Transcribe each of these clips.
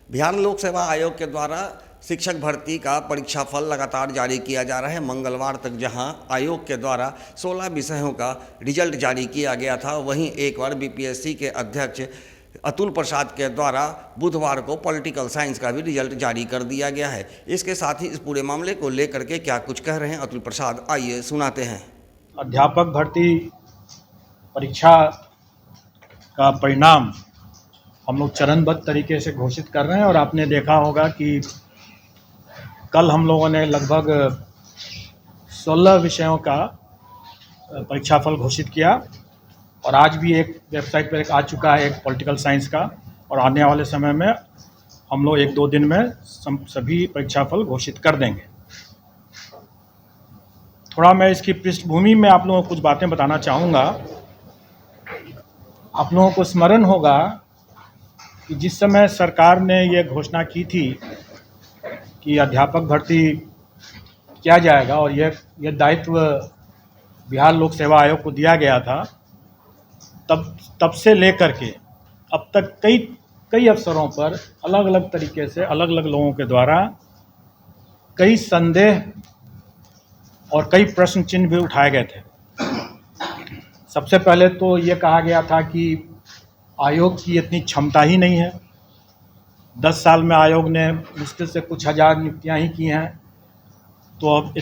बिहार लोक सेवा आयोग के द्वारा शिक्षक भर्ती का परीक्षा फल लगातार जारी किया जा रहा है। मंगलवार तक जहां आयोग के द्वारा 16 विषयों का रिजल्ट जारी किया गया था, वहीं एक बार बीपीएससी के अध्यक्ष अतुल प्रसाद के द्वारा बुधवार को पॉलिटिकल साइंस का भी रिजल्ट जारी कर दिया गया है। इसके साथ ही इस पूरे मामले को लेकर के क्या कुछ कह रहे हैं अतुल प्रसाद, आइए सुनाते हैं। अध्यापक भर्ती परीक्षा का परिणाम हम लोग चरणबद्ध तरीके से घोषित कर रहे हैं और आपने देखा होगा कि कल हम लोगों ने लगभग 16 विषयों का परीक्षाफल घोषित किया और आज भी एक वेबसाइट पर एक आ चुका है, एक पॉलिटिकल साइंस का, और आने वाले समय में हम लोग 1-2 दिन में सभी परीक्षाफल घोषित कर देंगे। थोड़ा मैं इसकी पृष्ठभूमि में आप लोगों को कुछ बातें बताना चाहूँगा। आप लोगों को स्मरण होगा कि जिस समय सरकार ने ये घोषणा की थी कि अध्यापक भर्ती किया जाएगा और यह दायित्व बिहार लोक सेवा आयोग को दिया गया था, तब से लेकर के अब तक कई अवसरों पर अलग अलग तरीके से अलग अलग लोगों के द्वारा कई संदेह और कई प्रश्न चिन्ह भी उठाए गए थे। सबसे पहले तो ये कहा गया था कि आयोग की इतनी क्षमता ही नहीं है। 10 साल में आयोग ने मुश्किल से कुछ हज़ार नियुक्तियाँ ही की हैं, तो अब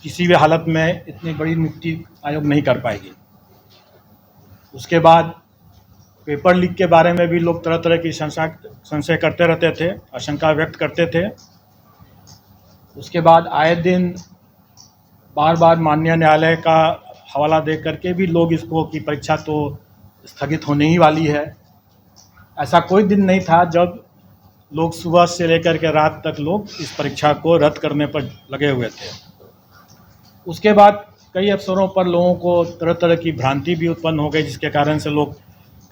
किसी भी हालत में इतनी बड़ी नियुक्ति आयोग नहीं कर पाएगी। उसके बाद पेपर लीक के बारे में भी लोग तरह तरह की संशय करते रहते थे, आशंका व्यक्त करते थे। उसके बाद आए दिन बार बार माननीय न्यायालय का हवाला दे करके भी लोग इसको कि परीक्षा तो स्थगित होने ही वाली है। ऐसा कोई दिन नहीं था जब लोग सुबह से लेकर के रात तक लोग इस परीक्षा को रद्द करने पर लगे हुए थे। उसके बाद कई अवसरों पर लोगों को तरह तरह की भ्रांति भी उत्पन्न हो गई, जिसके कारण से लोग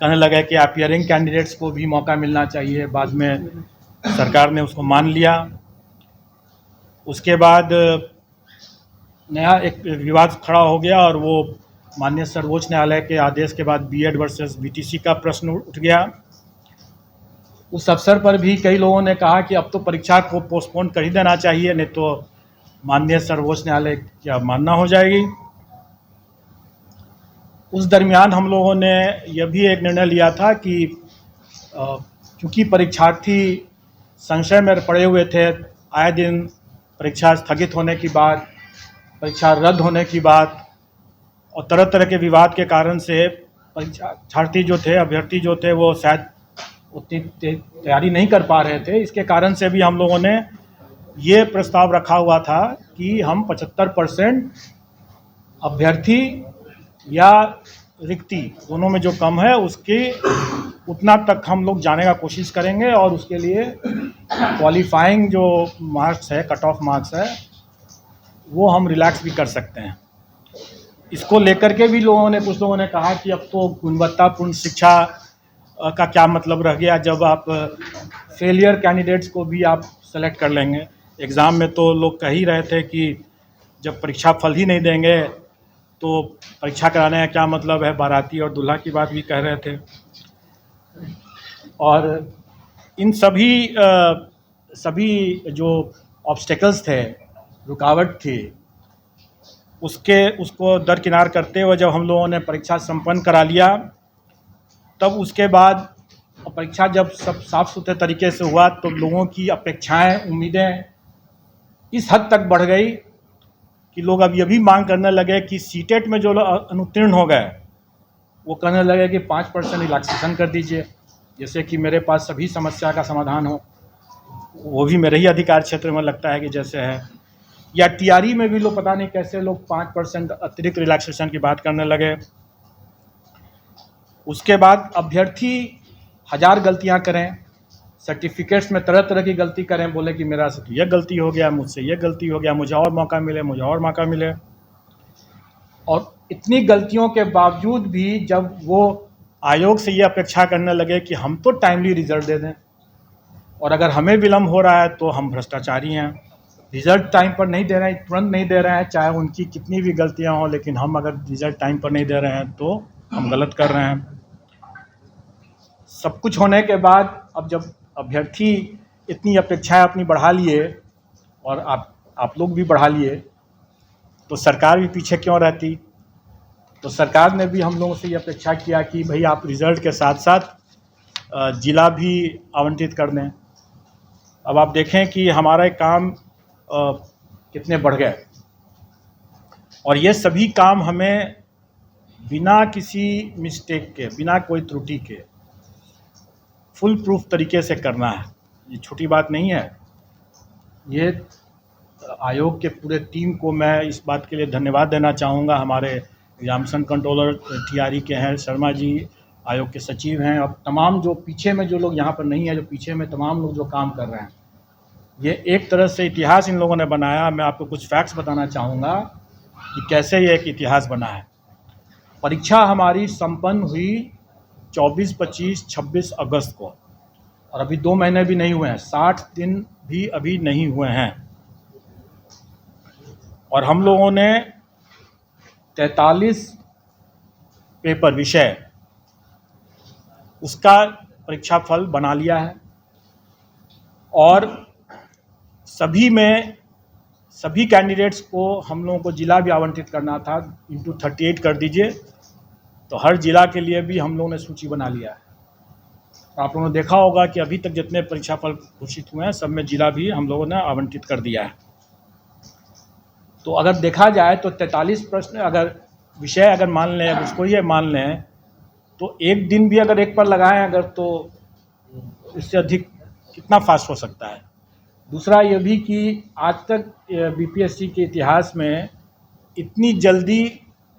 कहने लगे कि अपीयरिंग कैंडिडेट्स को भी मौका मिलना चाहिए। बाद में सरकार ने उसको मान लिया। उसके बाद नया एक विवाद खड़ा हो गया और वो माननीय सर्वोच्च न्यायालय के आदेश के बाद बीएड वर्सेस बीटीसी का प्रश्न उठ गया। उस अवसर पर भी कई लोगों ने कहा कि अब तो परीक्षा को पोस्टपोन कर ही देना चाहिए, नहीं तो माननीय सर्वोच्च न्यायालय की अवमानना हो जाएगी। उस दरमियान हम लोगों ने यह भी एक निर्णय लिया था कि क्योंकि परीक्षार्थी संशय में पड़े हुए थे, आए दिन परीक्षा स्थगित होने की बात, परीक्षा रद्द होने की बात और तरह तरह के विवाद के कारण से परीक्षार्थी जो थे, अभ्यर्थी जो थे, वो शायद उतनी तैयारी नहीं कर पा रहे थे। इसके कारण से भी हम लोगों ने ये प्रस्ताव रखा हुआ था कि हम 75% अभ्यर्थी या रिक्ति दोनों में जो कम है उसके उतना तक हम लोग जाने का कोशिश करेंगे और उसके लिए क्वालिफाइंग जो मार्क्स है, कट ऑफ मार्क्स है, वो हम रिलैक्स भी कर सकते हैं। इसको लेकर के भी कुछ लोगों ने कहा कि अब तो गुणवत्तापूर्ण शिक्षा का क्या मतलब रह गया जब आप फेलियर कैंडिडेट्स को भी आप सेलेक्ट कर लेंगे। एग्ज़ाम में तो लोग कह ही रहे थे कि जब परीक्षा फल ही नहीं देंगे तो परीक्षा कराने का क्या मतलब है। बाराती और दूल्हा की बात भी कह रहे थे। और इन सभी जो ऑब्स्टेकल्स थे, रुकावट थी, उसको दरकिनार करते हुए जब हम लोगों ने परीक्षा संपन्न करा लिया, तब उसके बाद परीक्षा जब सब साफ सुथरे तरीके से हुआ तो लोगों की अपेक्षाएं, उम्मीदें इस हद तक बढ़ गई कि लोग अब ये भी मांग करने लगे कि सीटेट में जो अनुत्तीर्ण हो गए वो कहने लगे कि 5% रिलैक्सेशन कर दीजिए, जैसे कि मेरे पास सभी समस्या का समाधान हो। वो भी मेरे ही अधिकार क्षेत्र में लगता है कि जैसे है। या टीआरई में भी लोग पता नहीं कैसे लोग 5% अतिरिक्त रिलैक्सेशन की बात करने लगे। उसके बाद अभ्यर्थी 1000 गलतियां करें, सर्टिफिकेट्स में तरह तरह की गलती करें, बोले कि मेरा से तो यह गलती हो गया, मुझसे यह गलती हो गया, मुझे और मौका मिले, मुझे और मौका मिले। और इतनी गलतियों के बावजूद भी जब वो आयोग से ये अपेक्षा करने लगे कि हम तो टाइमली रिजल्ट दे दें और अगर हमें विलम्ब हो रहा है तो हम भ्रष्टाचारी हैं। रिज़ल्ट टाइम पर नहीं दे रहे हैं, तुरंत नहीं दे रहे हैं, चाहे उनकी कितनी भी गलतियां हों, लेकिन हम अगर रिज़ल्ट टाइम पर नहीं दे रहे हैं तो हम गलत कर रहे हैं। सब कुछ होने के बाद अब जब अभ्यर्थी इतनी अपेक्षाएं अपनी बढ़ा लिए और आप लोग भी बढ़ा लिए, तो सरकार भी पीछे क्यों रहती। तो सरकार ने भी हम लोगों से ये अपेक्षा किया कि भाई आप रिज़ल्ट के साथ साथ ज़िला भी आवंटित कर दें। अब आप देखें कि हमारे काम कितने बढ़ गए, और ये सभी काम हमें बिना किसी मिस्टेक के, बिना कोई त्रुटि के फुल प्रूफ तरीके से करना है। ये छोटी बात नहीं है। ये आयोग के पूरे टीम को मैं इस बात के लिए धन्यवाद देना चाहूँगा। हमारे एग्जामिनेशन कंट्रोलर TRE के हैं शर्मा जी, आयोग के सचिव हैं, और तमाम जो पीछे में जो लोग यहाँ पर नहीं है, जो पीछे में तमाम लोग जो काम कर रहे हैं, ये एक तरह से इतिहास इन लोगों ने बनाया। मैं आपको कुछ फैक्ट्स बताना चाहूँगा कि कैसे ये एक इतिहास बना है। परीक्षा हमारी संपन्न हुई 24, 25, 26 अगस्त को, और अभी 2 महीने भी नहीं हुए हैं, 60 दिन भी अभी नहीं हुए हैं, और हम लोगों ने 43 पेपर विषय उसका परीक्षा फल बना लिया है, और सभी कैंडिडेट्स को हम लोगों को ज़िला भी आवंटित करना था। इंटू 38 कर दीजिए, तो हर ज़िला के लिए भी हम लोगों ने सूची बना लिया है। तो आप लोगों ने देखा होगा कि अभी तक जितने परीक्षा फल घोषित हुए हैं सब में ज़िला भी हम लोगों ने आवंटित कर दिया है। तो अगर देखा जाए तो 43 प्रश्न अगर विषय अगर मान लें, उसको ये मान लें, तो एक दिन भी अगर एक पर लगाएं अगर, तो इससे अधिक कितना फास्ट हो सकता है। दूसरा ये भी कि आज तक BPSC के इतिहास में इतनी जल्दी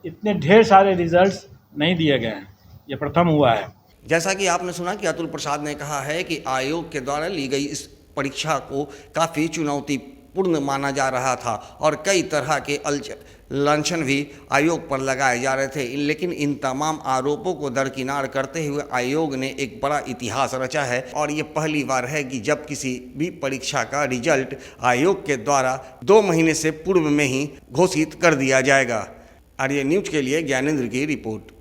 इतने ढेर सारे रिजल्ट्स नहीं दिए गए हैं, ये प्रथम हुआ है। जैसा कि आपने सुना कि अतुल प्रसाद ने कहा है कि आयोग के द्वारा ली गई इस परीक्षा को काफ़ी चुनौतीपूर्ण माना जा रहा था, और कई तरह के लांछन भी आयोग पर लगाए जा रहे थे, लेकिन इन तमाम आरोपों को दरकिनार करते हुए आयोग ने एक बड़ा इतिहास रचा है। और ये पहली बार है कि जब किसी भी परीक्षा का रिजल्ट आयोग के द्वारा 2 महीने से पूर्व में ही घोषित कर दिया जाएगा। आर्य न्यूज के लिए ज्ञानेंद्र की रिपोर्ट।